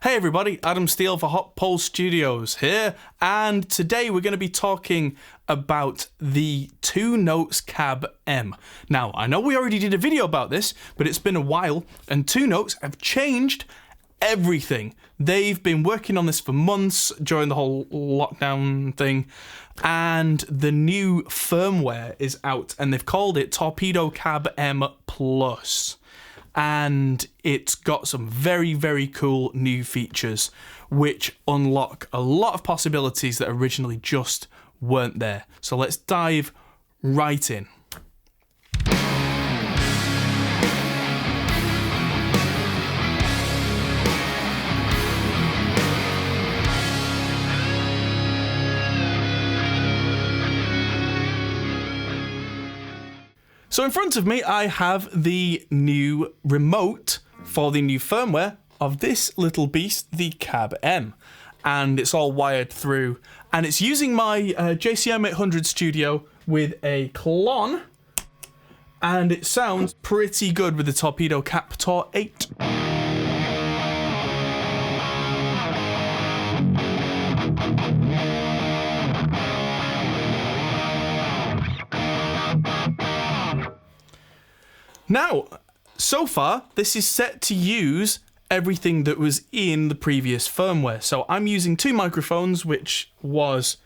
Hey everybody, Adam Steele for Hot Pole Studios here, and today we're going to be talking about the 2 Notes Cab M. Now, I know we already did a video about this, but it's been a while, and 2 Notes have changed everything. They've been working on this for months during the whole lockdown thing, and the new firmware is out, and they've called it Torpedo Cab M Plus. And it's got some very, very cool new features which unlock a lot of possibilities that originally just weren't there. So let's dive right in. So in front of me, I have the new remote for the new firmware of this little beast, the Cab M. And it's all wired through. And it's using my JCM 800 Studio with a Klon. And it sounds pretty good with the Torpedo Captor 8. Now, so far, this is set to use everything that was in the previous firmware. So I'm using 2 microphones, which was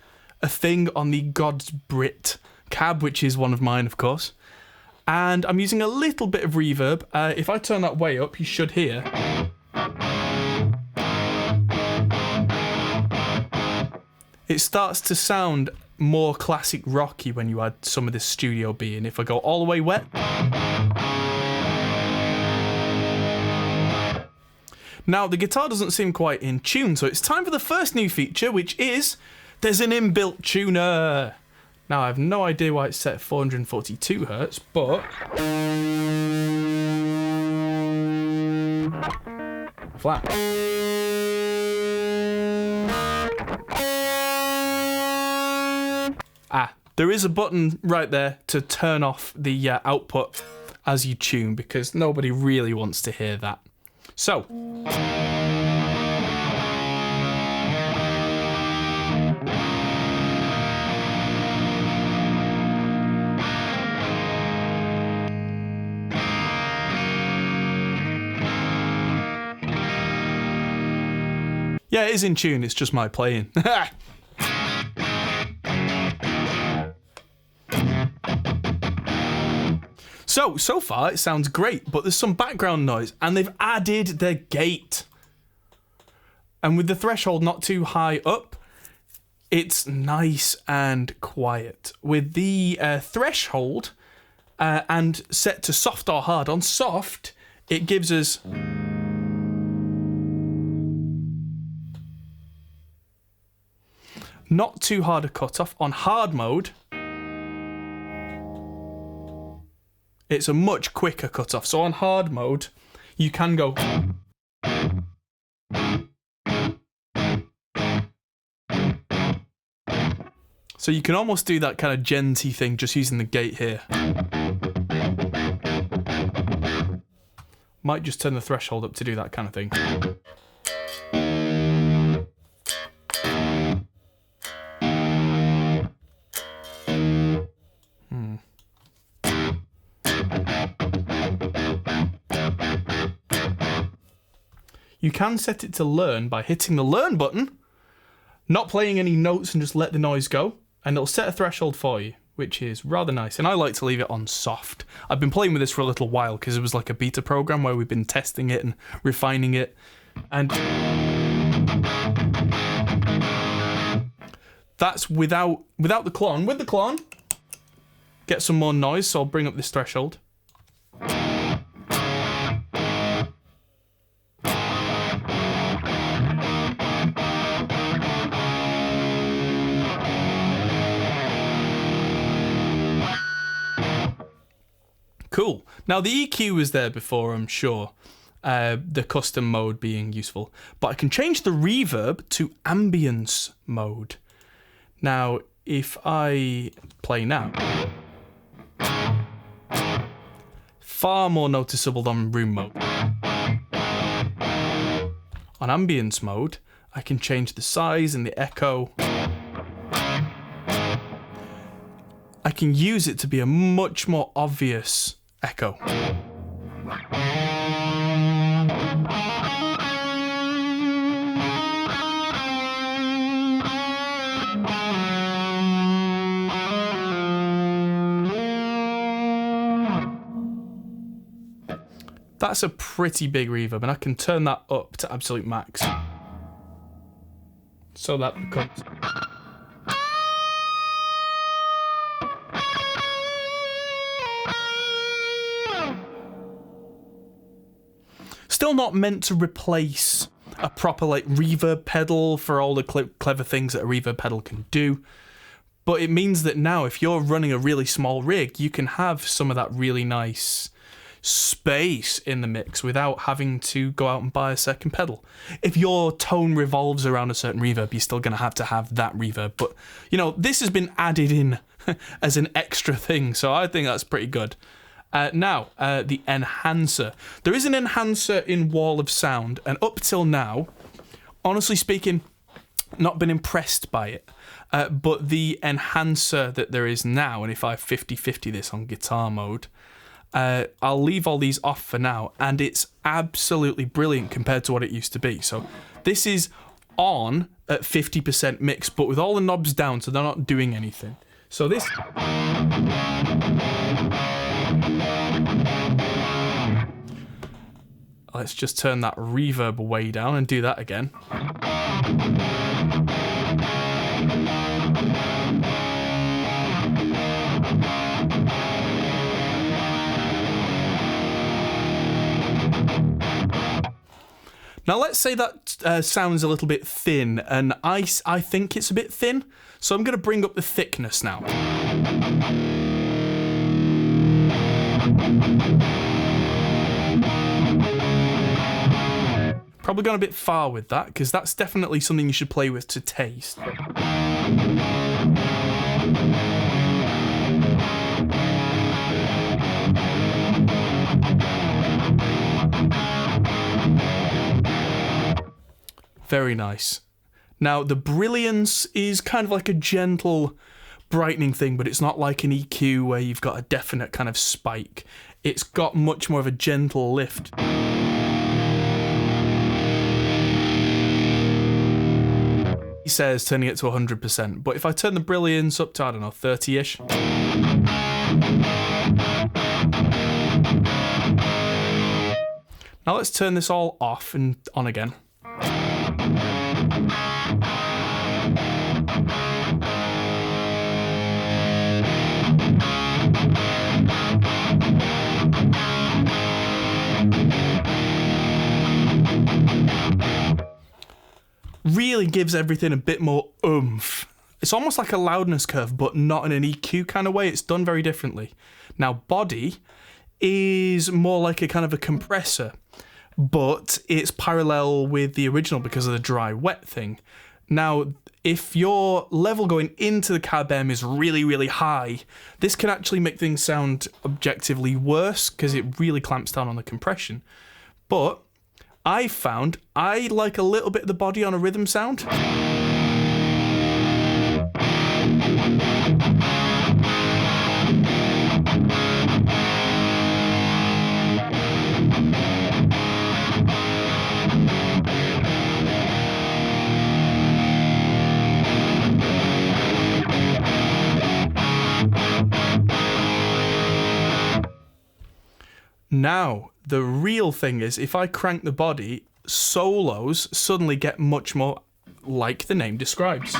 a thing on the God's Brit cab, which is one of mine, of course. And I'm using a little bit of reverb. If I turn that way up, you should hear. It starts to sound more classic rocky when you add some of this Studio B in. If I go all the way wet. Now, the guitar doesn't seem quite in tune, so it's time for the first new feature, which is there's an inbuilt tuner. Now, I have no idea why it's set at 442 Hertz, but flat. There is a button right there to turn off the output as you tune, because nobody really wants to hear that. So, yeah, it is in tune, it's just my playing. So far it sounds great, but there's some background noise, and they've added the gate. And with the threshold not too high up, it's nice and quiet. With the threshold and set to soft or hard, on soft, it gives us not too hard a cutoff. On hard mode, it's a much quicker cutoff. So on hard mode, you can go. So you can almost do that kind of genty thing just using the gate here. Might just turn the threshold up to do that kind of thing. You can set it to learn by hitting the learn button, not playing any notes and just let the noise go, and it'll set a threshold for you, which is rather nice. And I like to leave it on soft. I've been playing with this for a little while because it was like a beta program where we've been testing it and refining it. And that's without the Klon. With the Klon, get some more noise, so I'll bring up this threshold. Cool. Now the EQ was there before, I'm sure, the custom mode being useful, but I can change the reverb to Ambience mode. Now, if I play now, far more noticeable than room mode. on ambience mode, I can change the size and the echo. I can use it to be a much more obvious echo. That's a pretty big reverb, and I can turn that up to absolute max. So that becomes... Still not meant to replace a proper like reverb pedal for all the clever things that a reverb pedal can do, but it means that now if you're running a really small rig, you can have some of that really nice space in the mix without having to go out and buy a second pedal. If your tone revolves around a certain reverb, you're still going to have that reverb, but you know, this has been added in as an extra thing, so I think that's pretty good. Now, the enhancer. There is an enhancer in Wall of Sound, and up till now, honestly speaking, not been impressed by it. But the enhancer that there is now, and if I 50-50 this on guitar mode, I'll leave all these off for now, and it's absolutely brilliant compared to what it used to be. So this is on at 50% mix, but with all the knobs down, so they're not doing anything. So this... Let's just turn that reverb way down and do that again. Now let's say that sounds a little bit thin, and I think it's a bit thin, so I'm going to bring up the thickness now. Probably gone a bit far with that, because that's definitely something you should play with to taste. Very nice. Now, the brilliance is kind of like a gentle brightening thing, but it's not like an EQ where you've got a definite kind of spike. It's got much more of a gentle lift. He says turning it to 100%, but if I turn the brilliance up to, I don't know, 30-ish. Now let's turn this all off and on again. Really gives everything a bit more oomph. It's almost like a loudness curve, but not in an EQ kind of way. It's done very differently. Now, body is more like a kind of a compressor, but it's parallel with the original because of the dry wet thing. Now, if your level going into the cab M is really, really high, this can actually make things sound objectively worse because it really clamps down on the compression. But I found I like a little bit of the body on a rhythm sound. Now, the real thing is, if I crank the body, solos suddenly get much more like the name describes.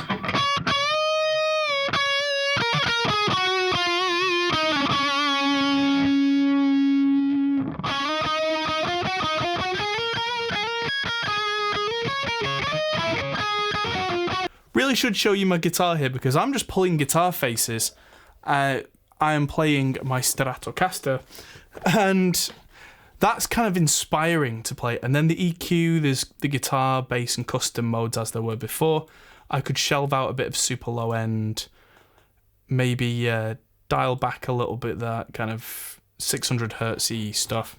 Really should show you my guitar here because I'm just pulling guitar faces. I am playing my Stratocaster, and that's kind of inspiring to play. And then the EQ, there's the guitar, bass, and custom modes as there were before. I could shelve out a bit of super low end, maybe dial back a little bit that kind of 600 hertz-y stuff.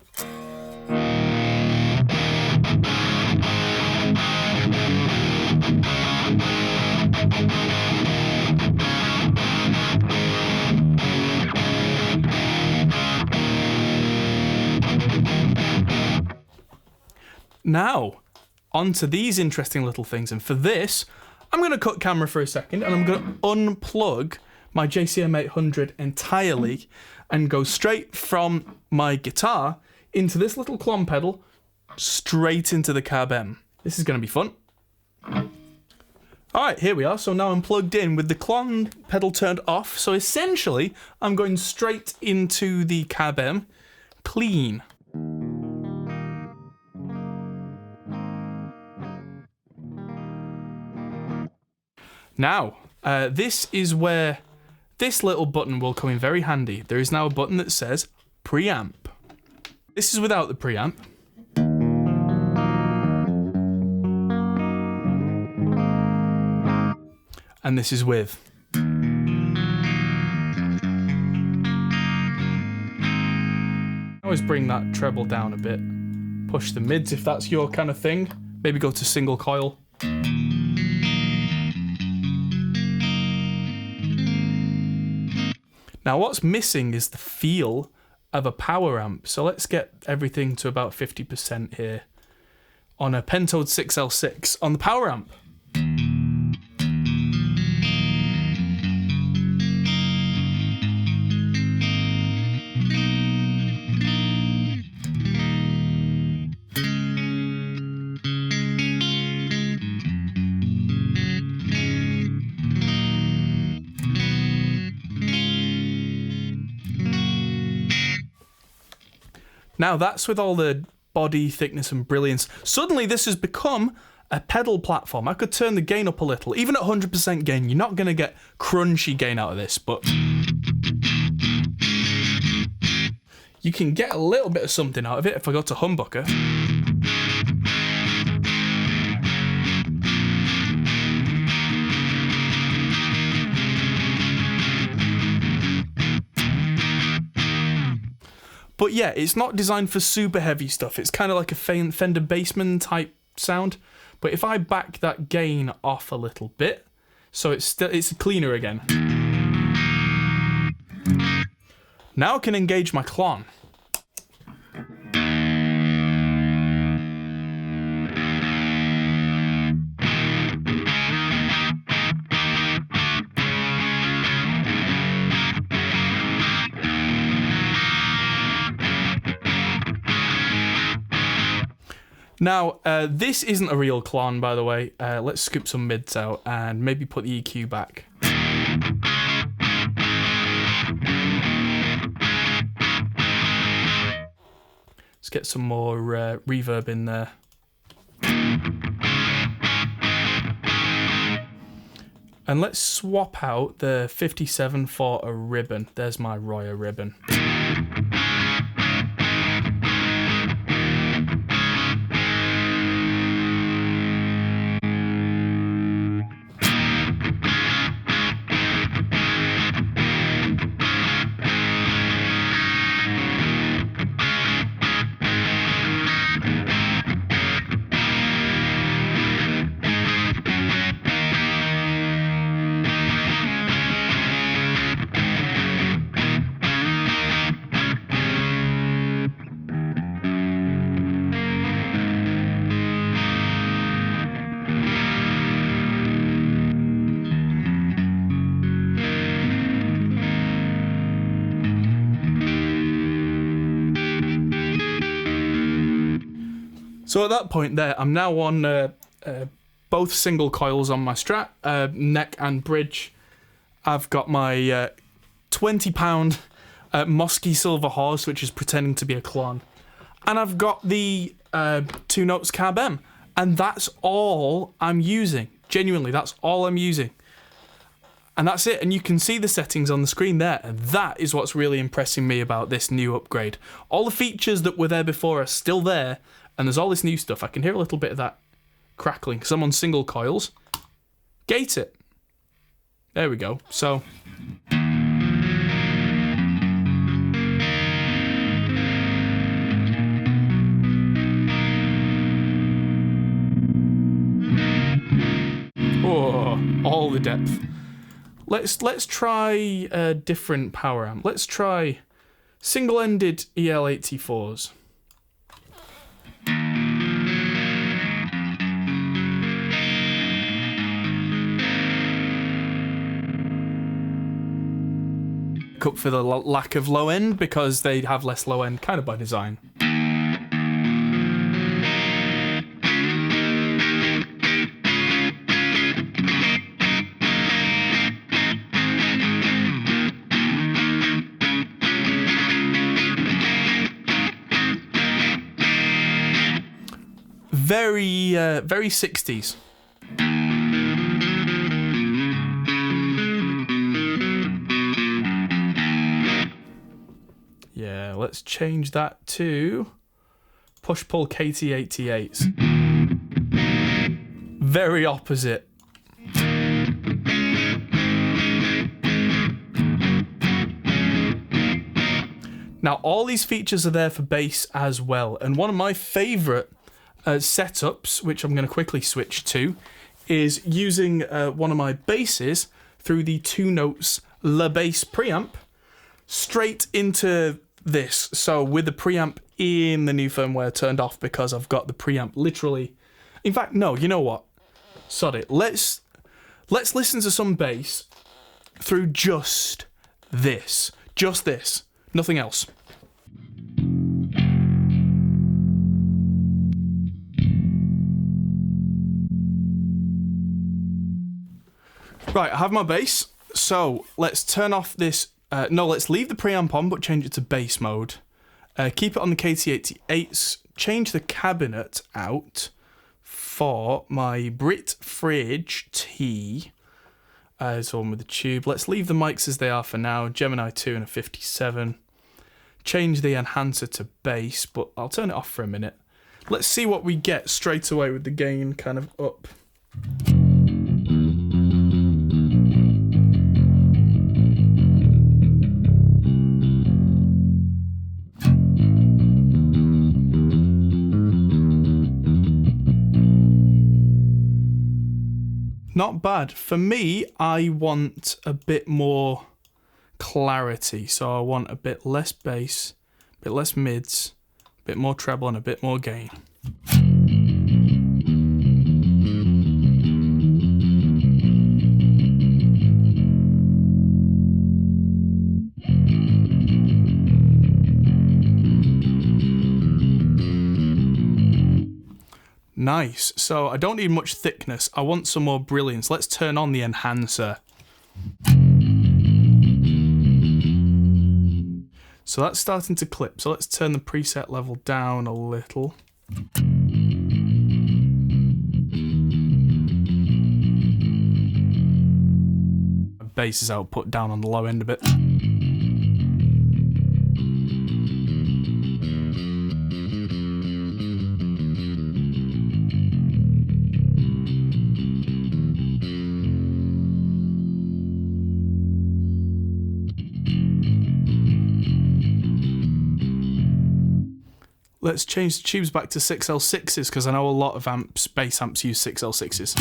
Now, onto these interesting little things. And for this, I'm going to cut camera for a second and I'm going to unplug my JCM 800 entirely and go straight from my guitar into this little clon pedal, straight into the Cab M. This is going to be fun. Alright, here we are. So now I'm plugged in with the clon pedal turned off. So essentially, I'm going straight into the Cab M, clean. Now, this is where this little button will come in very handy. There is now a button that says Preamp. This is without the preamp. And this is with. Always bring that treble down a bit. Push the mids if that's your kind of thing. Maybe go to single coil. Now what's missing is the feel of a Poweramp. So let's get everything to about 50% here on a Pentode 6L6 on the Poweramp. Now that's with all the body thickness and brilliance. Suddenly this has become a pedal platform. I could turn the gain up a little. Even at 100% gain, you're not going to get crunchy gain out of this, but you can get a little bit of something out of it if I go to humbucker. But yeah, it's not designed for super heavy stuff. It's kind of like a Fender Bassman type sound. But if I back that gain off a little bit, so it's cleaner again. Now I can engage my clon. Now, this isn't a real clon, by the way. Let's scoop some mids out and maybe put the EQ back. Let's get some more reverb in there. And let's swap out the 57 for a ribbon. There's my Royer ribbon. So at that point there, I'm now on both single coils on my Strat, neck and bridge. I've got my 20-pound Mosky Silver Horse, which is pretending to be a clon. And I've got the 2 Notes Cab M. And that's all I'm using. Genuinely, that's all I'm using. And that's it. And you can see the settings on the screen there. And that is what's really impressing me about this new upgrade. All the features that were there before are still there. And there's all this new stuff. I can hear a little bit of that crackling because I'm on single coils. Gate it. There we go. So. Oh, all the depth. Let's try a different power amp. Let's try single-ended EL84s. make up for the lack of low end because they have less low end kind of by design. Very 60s. Yeah, let's change that to push-pull KT88s. Very opposite. Now, all these features are there for bass as well, and one of my favourite setups, which I'm going to quickly switch to, is using one of my basses through the 2 notes La Bass preamp straight into this. So with the preamp in the new firmware turned off because I've got the preamp literally. In fact, no, you know what? Sod it. Let's listen to some bass through just this. Just this. Nothing else. Right, I have my bass, so let's turn off this, let's leave the preamp on, but change it to bass mode. Keep it on the KT88s, change the cabinet out for my Brit Fridge T. It's on with the tube. Let's leave the mics as they are for now, Gemini 2 and a 57. Change the enhancer to bass, but I'll turn it off for a minute. Let's see what we get straight away with the gain kind of up. Not bad. For me, I want a bit more clarity. So I want a bit less bass, a bit less mids, a bit more treble and a bit more gain. Nice. So I don't need much thickness. I want some more brilliance. Let's turn on the enhancer. So that's starting to clip. So let's turn the preset level down a little. Bass's output down on the low end a bit. Let's change the tubes back to 6L6s because I know a lot of amps, bass amps use 6L6s.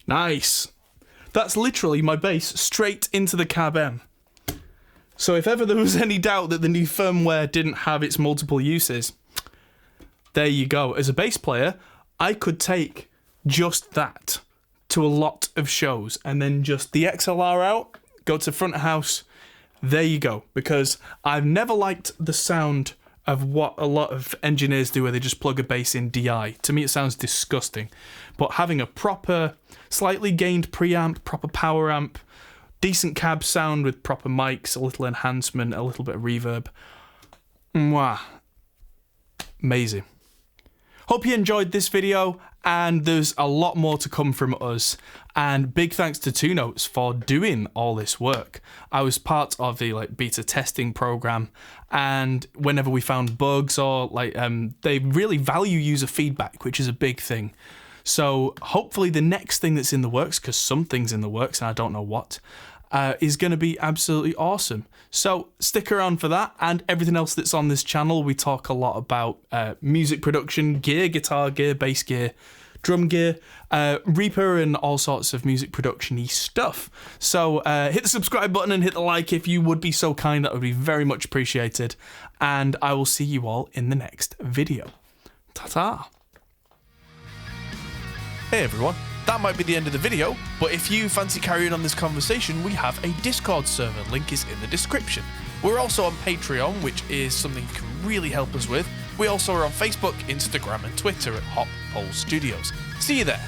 Nice. That's literally my bass straight into the Cab M. So if ever there was any doubt that the new firmware didn't have its multiple uses, there you go. As a bass player, I could take just that to a lot of shows and then just the XLR out, go to front of house, there you go. Because I've never liked the sound of what a lot of engineers do where they just plug a bass in DI. To me it sounds disgusting. But having a proper, slightly gained preamp, proper power amp, decent cab sound with proper mics, a little enhancement, a little bit of reverb. Mwah. Amazing. Hope you enjoyed this video, and there's a lot more to come from us. And big thanks to 2 Notes for doing all this work. I was part of the beta testing program, and whenever we found bugs or they really value user feedback, which is a big thing. So hopefully the next thing that's in the works, because something's in the works and I don't know what, is going to be absolutely awesome. So stick around for that and everything else that's on this channel. We talk a lot about music production, gear, guitar gear, bass gear, drum gear, Reaper, and all sorts of music production-y stuff. So hit the subscribe button and hit the like if you would be so kind. That would be very much appreciated. And I will see you all in the next video. Ta-ta! Hey everyone, that might be the end of the video, but if you fancy carrying on this conversation, we have a Discord server, link is in the description. We're also on Patreon, which is something you can really help us with. We also are on Facebook, Instagram and Twitter at Hop Pole Studios. See you there.